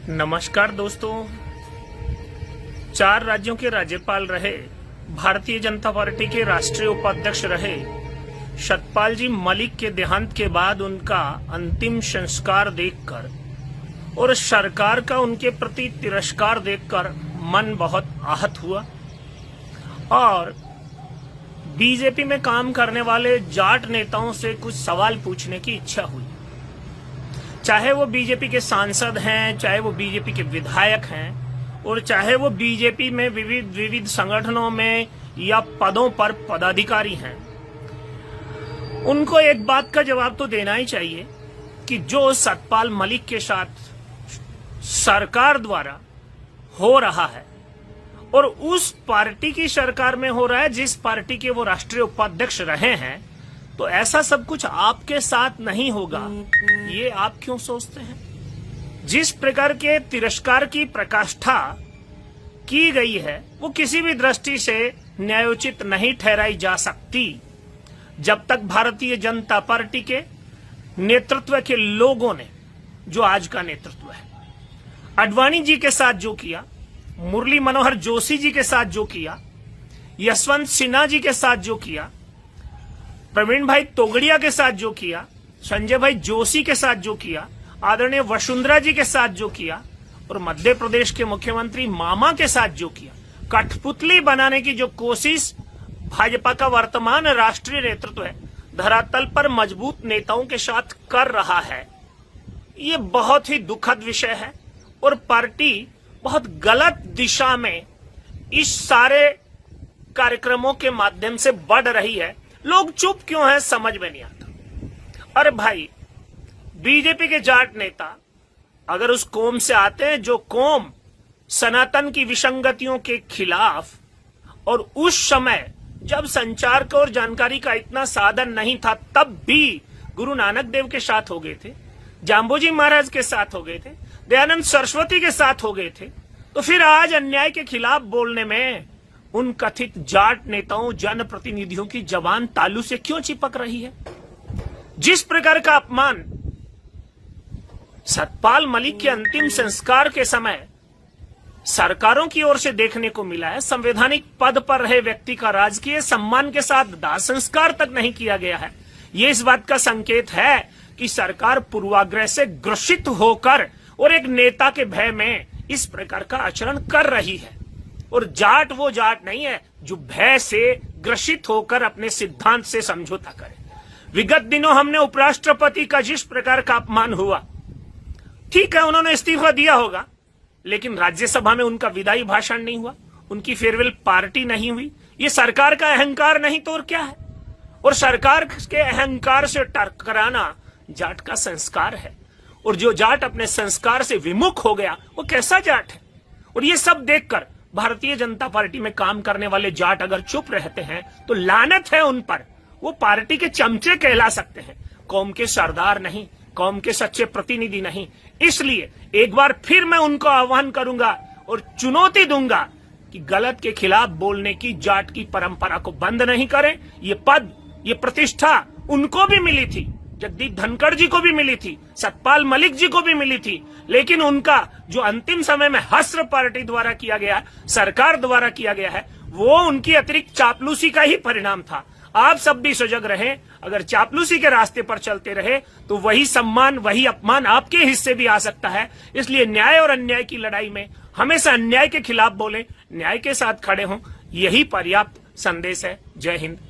नमस्कार दोस्तों। 4 राज्यों के राज्यपाल रहे भारतीय जनता पार्टी के राष्ट्रीय उपाध्यक्ष रहे सतपाल जी मलिक के देहांत के बाद उनका अंतिम संस्कार देखकर और सरकार का उनके प्रति तिरस्कार देखकर मन बहुत आहत हुआ और बीजेपी में काम करने वाले जाट नेताओं से कुछ सवाल पूछने की इच्छा हुई। चाहे वो बीजेपी के सांसद हैं, चाहे वो बीजेपी के विधायक हैं और चाहे वो बीजेपी में विविध संगठनों में या पदों पर पदाधिकारी हैं, उनको एक बात का जवाब तो देना ही चाहिए कि जो सतपाल मलिक के साथ सरकार द्वारा हो रहा है और उस पार्टी की सरकार में हो रहा है जिस पार्टी के वो राष्ट्रीय उपाध्यक्ष रहे हैं, तो ऐसा सब कुछ आपके साथ नहीं होगा, ये आप क्यों सोचते हैं? जिस प्रकार के तिरस्कार की प्रकाष्ठा की गई है वो किसी भी दृष्टि से न्यायोचित नहीं ठहराई जा सकती जब तक भारतीय जनता पार्टी के नेतृत्व के लोगों ने, जो आज का नेतृत्व है, आडवाणी जी के साथ जो किया, मुरली मनोहर जोशी जी के साथ जो किया, यशवंत सिन्हा जी के साथ जो किया, प्रवीण भाई तोगड़िया के साथ जो किया, संजय भाई जोशी के साथ जो किया, आदरणीय वसुंधरा जी के साथ जो किया और मध्य प्रदेश के मुख्यमंत्री मामा के साथ जो किया, कठपुतली बनाने की जो कोशिश भाजपा का वर्तमान राष्ट्रीय नेतृत्व है धरातल पर मजबूत नेताओं के साथ कर रहा है, ये बहुत ही दुखद विषय है और पार्टी बहुत गलत दिशा में इस सारे कार्यक्रमों के माध्यम से बढ़ रही है। लोग चुप क्यों हैं समझ में नहीं आता। अरे भाई, बीजेपी के जाट नेता अगर उस कौम से आते हैं जो कौम सनातन की विसंगतियों के खिलाफ, और उस समय जब संचार का और जानकारी का इतना साधन नहीं था तब भी गुरु नानक देव के साथ हो गए थे, जाम्बोजी महाराज के साथ हो गए थे, दयानंद सरस्वती के साथ हो गए थे, तो फिर आज अन्याय के खिलाफ बोलने में उन कथित जाट नेताओं, जनप्रतिनिधियों की जबान तालू से क्यों चिपक रही है? जिस प्रकार का अपमान सतपाल मलिक के अंतिम संस्कार के समय सरकारों की ओर से देखने को मिला है, संवैधानिक पद पर रहे व्यक्ति का राजकीय सम्मान के साथ दाह संस्कार तक नहीं किया गया है, ये इस बात का संकेत है कि सरकार पूर्वाग्रह से ग्रसित होकर और एक नेता के भय में इस प्रकार का आचरण कर रही है। और जाट वो जाट नहीं है जो भय से ग्रसित होकर अपने सिद्धांत से समझौता करे। विगत दिनों हमने उपराष्ट्रपति का जिस प्रकार का अपमान हुआ, ठीक है उन्होंने इस्तीफा दिया होगा, लेकिन राज्यसभा में उनका विदाई भाषण नहीं हुआ, उनकी फेयरवेल पार्टी नहीं हुई। ये सरकार का अहंकार नहीं तो और क्या है? और सरकार के अहंकार से टकराना जाट का संस्कार है, और जो जाट अपने संस्कार से विमुख हो गया वो कैसा जाट है? और ये सब देखकर भारतीय जनता पार्टी में काम करने वाले जाट अगर चुप रहते हैं तो लानत है उन पर। वो पार्टी के चमचे कहला सकते हैं, कौम के सरदार नहीं, कौम के सच्चे प्रतिनिधि नहीं। इसलिए एक बार फिर मैं उनको आह्वान करूंगा और चुनौती दूंगा कि गलत के खिलाफ बोलने की जाट की परंपरा को बंद नहीं करें। ये पद, ये प्रतिष्ठा उनको भी मिली थी, जगदीप धनखड़ जी को भी मिली थी, सतपाल मलिक जी को भी मिली थी, लेकिन उनका जो अंतिम समय में हस्र पार्टी द्वारा किया गया, सरकार द्वारा किया गया है, वो उनकी अतिरिक्त चापलूसी का ही परिणाम था। आप सब भी सजग रहें, अगर चापलूसी के रास्ते पर चलते रहे तो वही सम्मान, वही अपमान आपके हिस्से भी आ सकता है। इसलिए न्याय और अन्याय की लड़ाई में हमेशा अन्याय के खिलाफ बोलें, न्याय के साथ खड़े हों, यही पर्याप्त संदेश है। जय हिंद,